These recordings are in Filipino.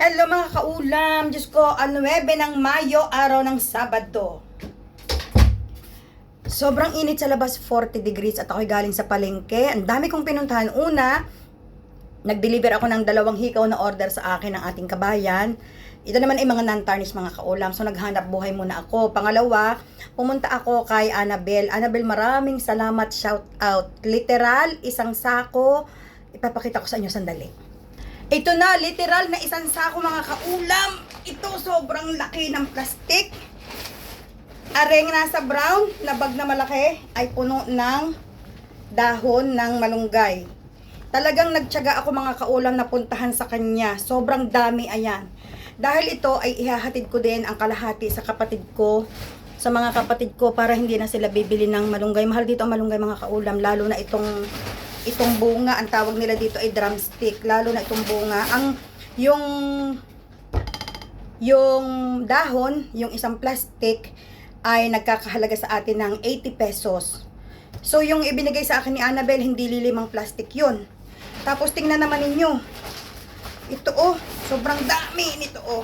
Hello mga kaulam! Diyos ko, 9 ng Mayo, araw ng Sabado. Sobrang init sa labas, 40 degrees at ako'y galing sa palengke. Ang dami kong pinuntahan. Una, nag-deliver ako ng 2 hikaw na order sa akin ng ating kabayan. Ito naman ay mga non-tarnish mga kaulam. So naghanap buhay muna ako. Pangalawa, pumunta ako kay Annabel. Annabel, maraming salamat, shout out. Literal, isang sako. Ipapakita ko sa inyo sandali. Ito na, literal na isang sako mga kaulam. Ito, sobrang laki ng plastic. Areng nasa brown na bag na malaki ay puno ng dahon ng malunggay. Talagang nagtiyaga ako mga kaulam na puntahan sa kanya. Sobrang dami, ayan. Dahil ito ay ihahatid ko din ang kalahati sa kapatid ko, sa mga kapatid ko para hindi na sila bibili ng malunggay. Mahal dito ang malunggay mga kaulam, lalo na itong bunga, ang tawag nila dito ay drumstick, lalo na itong bunga. Yung dahon, yung isang plastic ay nagkakahalaga sa atin ng 80 pesos. So yung ibinigay sa akin ni Annabel, hindi lilimang plastic yun. Tapos tingnan naman ninyo, ito oh, sobrang dami nito oh.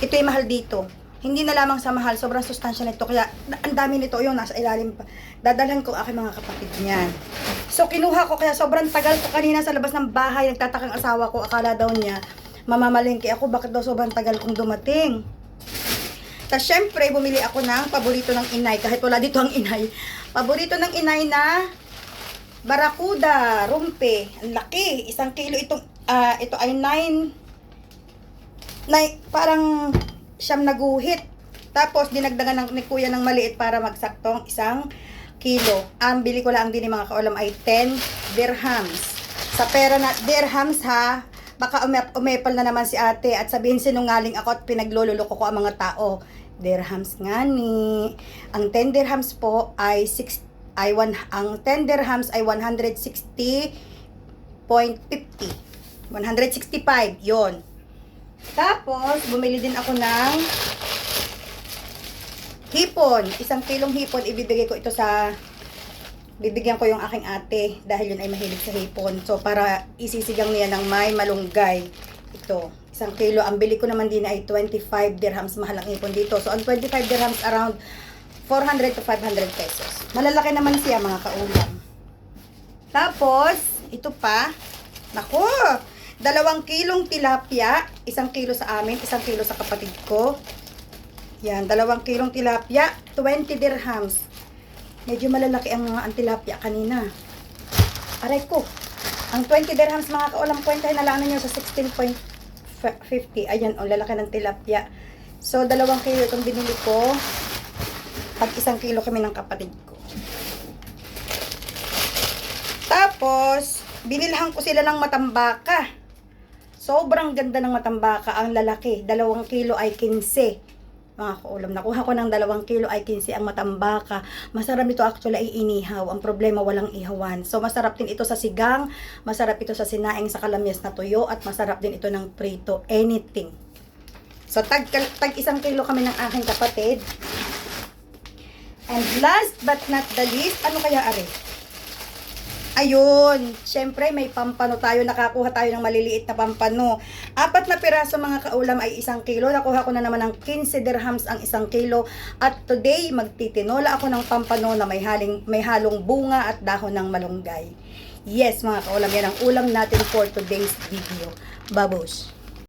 Ito ay mahal dito. Hindi na lamang sa mahal, sobrang sustansya nito. Kaya ang dami nito, yung nasa ilalim pa. Dadalhan ko aking mga kapatid niyan. So kinuha ko, kaya sobrang tagal ko kanina sa labas ng bahay. Nagtatakang asawa ko, akala daw niya mamamalengke ako, bakit daw sobrang tagal kong dumating. Tapos syempre, bumili ako ng paborito ng inay, kahit wala dito ang inay. Paborito ng inay na barakuda, rumpe. Ang laki, 1 kilo itong, ito ay 9, parang siyam na guhit. Tapos dinagdagan ni kuya ng maliit para magsaktong 1 kilo. Ang bili ko lang din mga kaulam ay 10 dirhams. Sa pera na dirhams ha, baka umepal na naman si ate at sabihin sinungaling ako at pinaglululoko ko ang mga tao. Dirhams nga ni. Ang 10 dirhams po ay ang 10 dirhams ay 160.50. 165 yon. Tapos, bumili din ako ng hipon. 1 kilong hipon, bibigyan ko yung aking ate dahil yun ay mahilig sa hipon. So, para isisigang niya ng may malunggay. Ito, 1 kilo. Ang bili ko naman din ay 25 dirhams. Mahal ang hipon dito. So, ang 25 dirhams around 400 to 500 pesos. Malalaki naman siya mga kaulam. Tapos, ito pa. Naku! 2 kilong tilapia, 1 kilo sa amin, 1 kilo sa kapatid ko. Yan, 2 kilong tilapia, 20 dirhams. Medyo malalaki ang tilapia kanina. Aray ko. Ang 20 dirhams mga kaulam, kwentahin na lang ninyo sa 16.50. Ayan, ang lalaki ng tilapia. So, 2 kilo itong binili ko. Pag 1 kilo kami ng kapatid ko. Tapos, binilhan ko sila ng matambaka. Sobrang ganda ng matambaka, ang lalaki. 2 kilo ay 15. Mga kaulam, nakuha ko ng 2 kilo ay 15 ang matambaka. Masarap ito actually ay inihaw. Ang problema, walang ihawan. So, masarap din ito sa sigang, masarap ito sa sinaing sa kalamyas na tuyo, at masarap din ito ng prito, anything. So, tag 1 kilo kami ng aking kapatid. And last but not the least, ano kaya are? Ayun, syempre may pampano tayo, nakakuha tayo ng maliliit na pampano. 4 na piraso mga kaulam ay 1 kilo. Nakuha ko na naman ng 15 dirhams ang 1 kilo. At today, magtitinola ako ng pampano na may halong bunga at dahon ng malunggay. Yes mga kaulam, yan ang ulam natin for today's video. Babush!